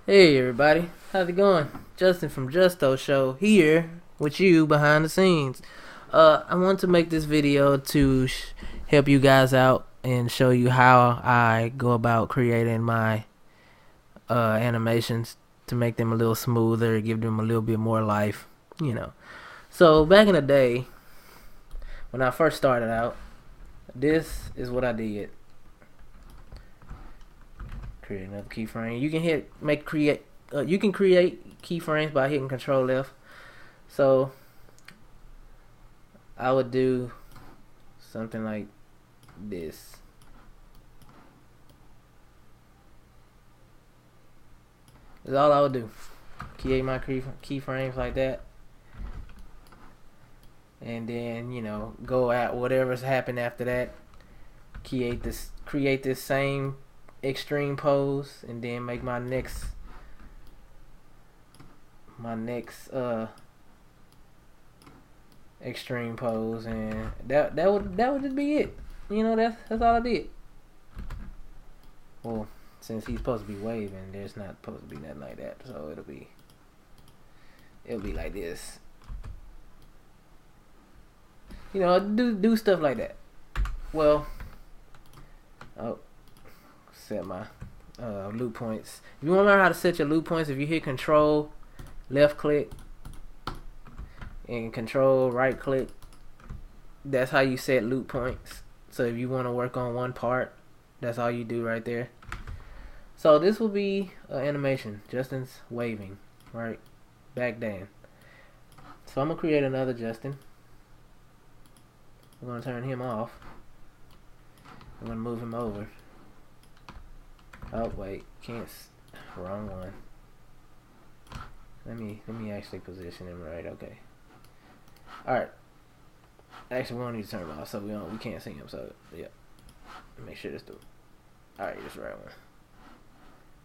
Hey everybody, how's it going? Justin from Justo Show here with you behind the scenes. I want to make this video to help you guys out and show you how I go about creating my animations to make them a little smoother, give them a little bit more life, you know. So back in the day, when I first started out, this is what I did. Create another keyframe. You can create. You can create keyframes by hitting Control F. So I would do something like this. That's all I would do. Create my keyframes like that, and then go at whatever's happened after that. Create this same extreme pose, and then make my next extreme pose, and that would just be it. That's all I did. Well, since he's supposed to be waving, there's not supposed to be nothing like that, so it'll be like this. Do stuff like that. Well, set my loop points. If you want to learn how to set your loop points, if you hit Control left click and Control right click, that's how you set loop points. So if you want to work on one part, that's all you do right there. So this will be an animation. Justin's waving, right? Back down. So I'm gonna create another Justin. I'm gonna turn him off. I'm gonna move him over. Oh wait, can't. Wrong one. Let me actually position him right. Okay. All right. Actually, we don't need to turn him off, so we can't see him. So yeah, make sure this do. All right, this right one.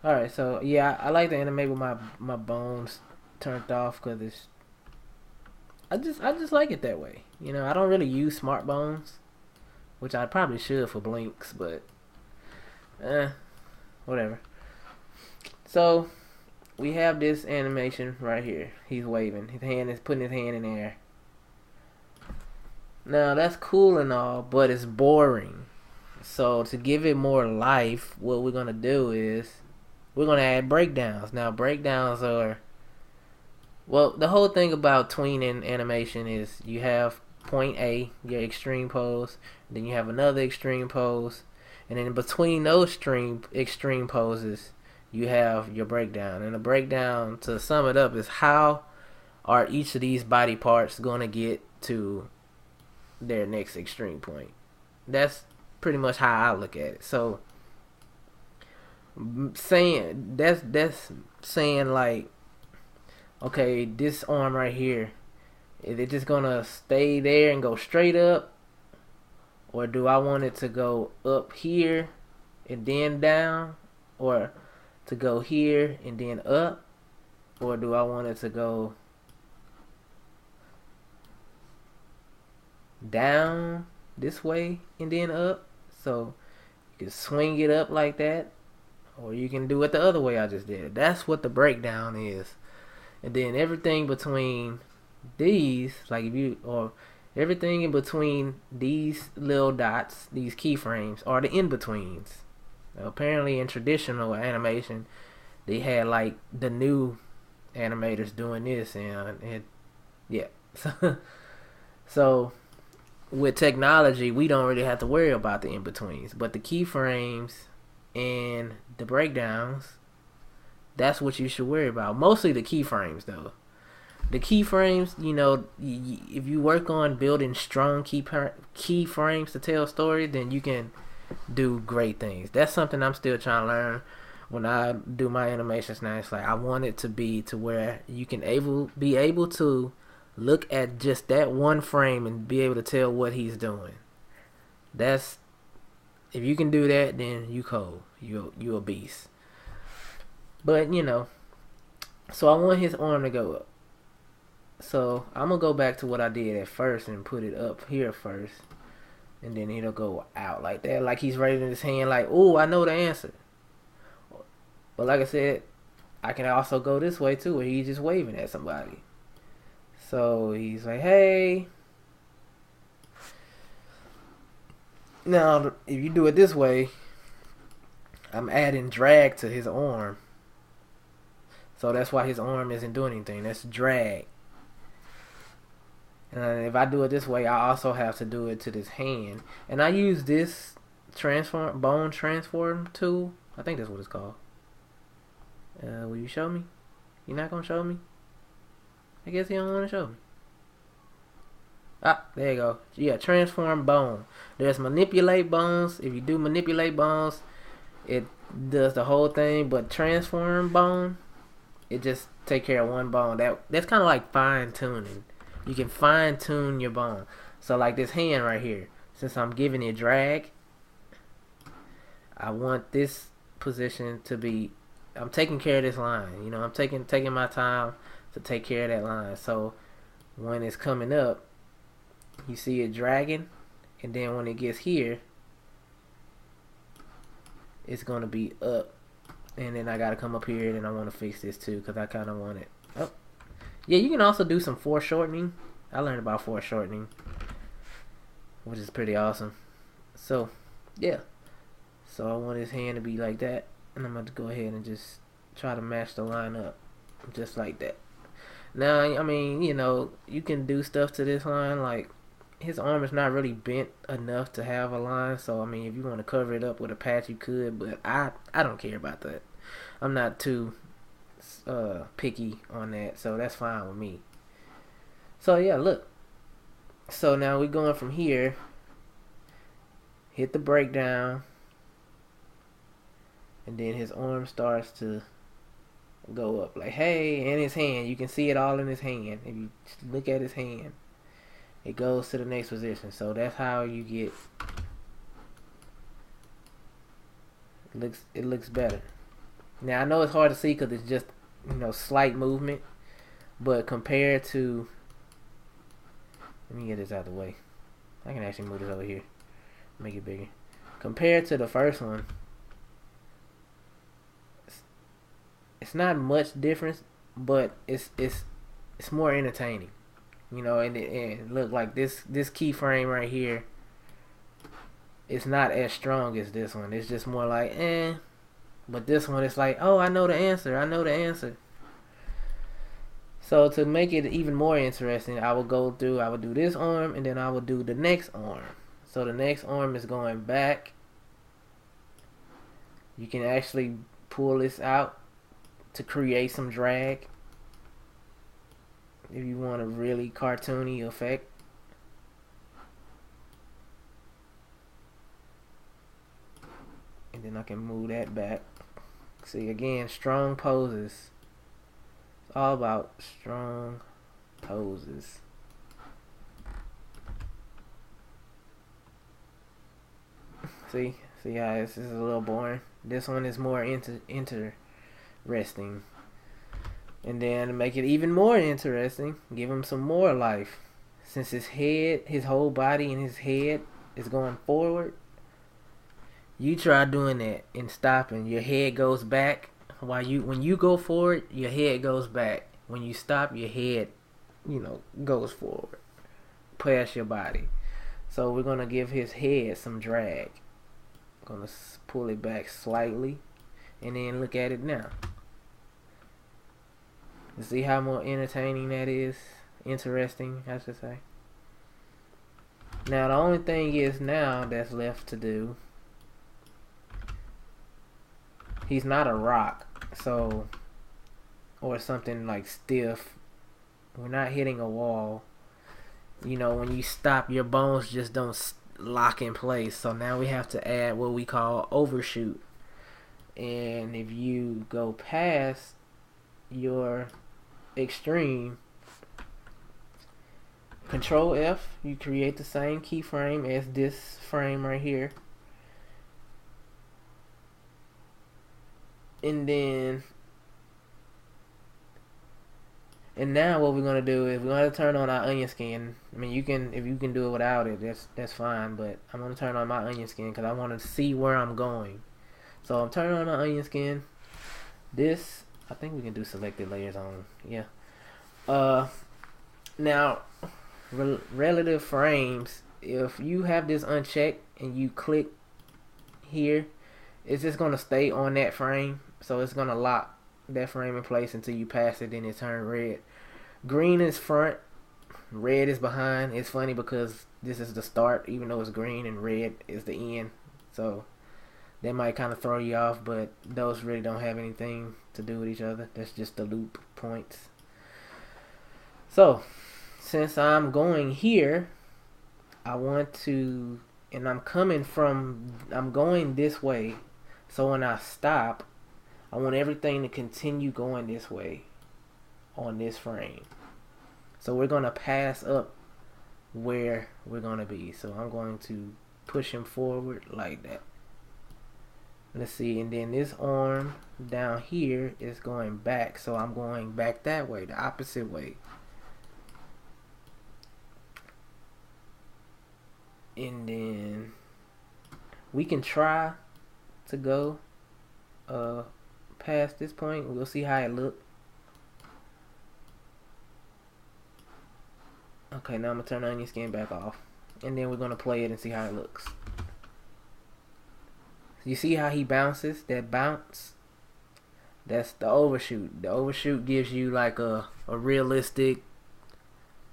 All right, so yeah, I like to animate with my bones turned off because it's. I just like it that way. I don't really use smart bones, which I probably should for blinks, but whatever. So we have this animation right here. He's waving. His hand is putting his hand in the air. Now that's cool and all, but it's boring. So to give it more life, what we're gonna do is we're gonna add breakdowns. Now breakdowns are, well, the whole thing about tweening animation is you have point A, your extreme pose, then you have another extreme pose, and then in between those extreme poses, you have your breakdown. And the breakdown, to sum it up, is how are each of these body parts going to get to their next extreme point. That's pretty much how I look at it. So that's saying like, okay, this arm right here, is it just gonna stay there and go straight up, or do I want it to go up here and then down, or to go here and then up, or do I want it to go down this way and then up? So you can swing it up like that, or you can do it the other way I just did. That's what the breakdown is. And then everything between these, like everything in between these little dots, these keyframes, are the in-betweens. Now, apparently in traditional animation, they had like the new animators doing this, and yeah. So with technology, we don't really have to worry about the in-betweens, but the keyframes and the breakdowns, that's what you should worry about. Mostly the keyframes, though. The keyframes, if you work on building strong keyframes to tell stories, then you can do great things. That's something I'm still trying to learn when I do my animations now. It's like I want it to be to where you can be able to look at just that one frame and be able to tell what he's doing. That's, if you can do that, then you cold. You a beast. But so I want his arm to go up. So I'm gonna go back to what I did at first and put it up here first, and then it'll go out like that, like he's raising his hand, like, "Oh, I know the answer." But like I said, I can also go this way too, where he's just waving at somebody. So he's like, hey. Now, if you do it this way, I'm adding drag to his arm. So that's why his arm isn't doing anything. That's drag. And if I do it this way, I also have to do it to this hand. And I use this bone transform tool. I think that's what it's called. Will you show me? You're not going to show me? I guess you don't want to show me. Ah, there you go. Yeah, transform bone. There's manipulate bones. If you do manipulate bones, it does the whole thing. But transform bone, it just take care of one bone. That's kind of like fine tuning. You can fine tune your bone. So like this hand right here, since I'm giving it drag, I want this position to be, I'm taking care of this line. You know, I'm taking my time to take care of that line. So when it's coming up, you see it dragging, and then when it gets here, it's going to be up. And then I got to come up here, and I want to fix this too, because I kind of want it up. Yeah, you can also do some foreshortening. I learned about foreshortening, which is pretty awesome. So, yeah. So I want his hand to be like that, and I'm going to go ahead and just try to match the line up, just like that. Now, I mean, you know, you can do stuff to this line, like his arm is not really bent enough to have a line. So, I mean, if you want to cover it up with a patch, you could, but I don't care about that. I'm not too picky on that, so that's fine with me. So yeah, look. So now we're going from here. Hit the breakdown, and then his arm starts to go up. Like, hey, and his hand. You can see it all in his hand. If you look at his hand, it goes to the next position. So that's how you get. It looks better. Now I know it's hard to see because it's just, you know, slight movement, but compared to, let me get this out of the way. I can actually move this over here, make it bigger. Compared to the first one, it's not much difference, but it's more entertaining, you know. And look, like this keyframe right here, it's not as strong as this one. It's just more like but this one it's like, oh, I know the answer. So to make it even more interesting, I would do this arm, and then I would do the next arm. So the next arm is going back. You can actually pull this out to create some drag if you want a really cartoony effect. And then I can move that back. See, again, strong poses. It's all about strong poses. See how this is a little boring. This one is more interesting. And then to make it even more interesting, give him some more life. Since his whole body and his head is going forward, you try doing that and stopping. Your head goes back. When you go forward, your head goes back. When you stop, your head, you know, goes forward past your body. So we're gonna give his head some drag. Gonna pull it back slightly, and then look at it now. You see how more entertaining that is? Interesting, I should say. Now the only thing is now that's left to do. He's not a rock, so, or something like stiff. We're not hitting a wall. You know, when you stop, your bones just don't lock in place. So now we have to add what we call overshoot. And if you go past your extreme, Control F, you create the same keyframe as this frame right here. And now what we're gonna do is we're gonna turn on our onion skin. I mean, if you can do it without it, that's fine. But I'm gonna turn on my onion skin because I want to see where I'm going. So I'm turning on the onion skin. This I think we can do selected layers on, yeah. Now, relative frames, if you have this unchecked and you click here, it's just going to stay on that frame. So it's going to lock that frame in place until you pass it, then it turns red. Green is front, red is behind. It's funny because this is the start, even though it's green, and red is the end. So that might kind of throw you off, but those really don't have anything to do with each other. That's just the loop points. So since I'm going here, I want to, and I'm going this way. So when I stop, I want everything to continue going this way on this frame. So we're going to pass up where we're going to be. So I'm going to push him forward like that. Let's see, and then this arm down here is going back. So I'm going back that way, the opposite way. And then we can try to go past this point. We'll see how it looks. Okay, now I'm gonna turn the onion skin back off, and then we're gonna play it and see how it looks. You see how he bounces? That bounce, that's the overshoot. The overshoot gives you like a realistic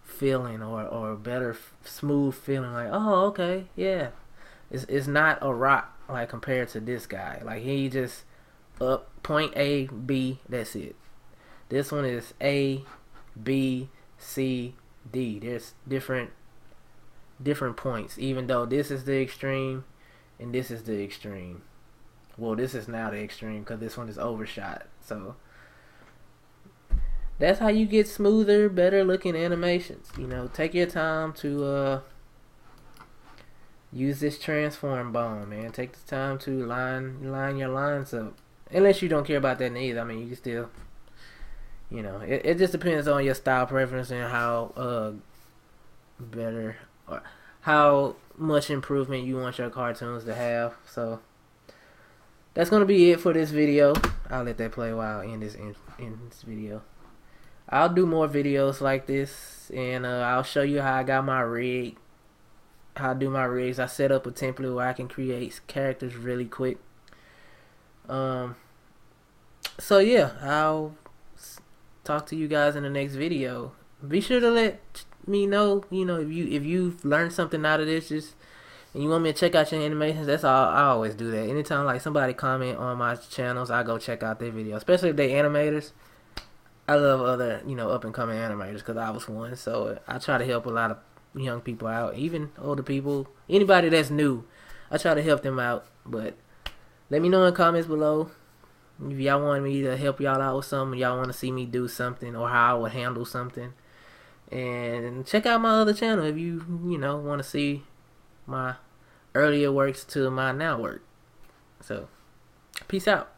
feeling, or a better smooth feeling, like, oh, okay, yeah, it's not a rock like compared to this guy. Like, he just up point A, B, that's it. This one is A, B, C, D. There's different points, even though this is the extreme and this is the extreme. Well, this is now the extreme because this one is overshot. So that's how you get smoother, better looking animations. You know, take your time to use this transform bone, man. Take the time to line your lines up. Unless you don't care about that either. I mean, you can still, you know, it just depends on your style preference and how better, or how much improvement you want your cartoons to have. So that's gonna be it for this video. I'll let that play while I end this video. I'll do more videos like this, and I'll show you how I got my rig, how I do my rigs. I set up a template where I can create characters really quick. So yeah, I'll talk to you guys in the next video. Be sure to let me know, you know, if you've learned something out of this, and you want me to check out your animations. That's all. I always do that. Anytime like somebody comment on my channels, I go check out their video, especially if they animators. I love other, you know, up and coming animators because I was one. So I try to help a lot of young people out, even older people, anybody that's new. I try to help them out. But let me know in the comments below if y'all want me to help y'all out with something, y'all want to see me do something, or how I would handle something. And check out my other channel if you know, want to see my earlier works to my now work. So peace out.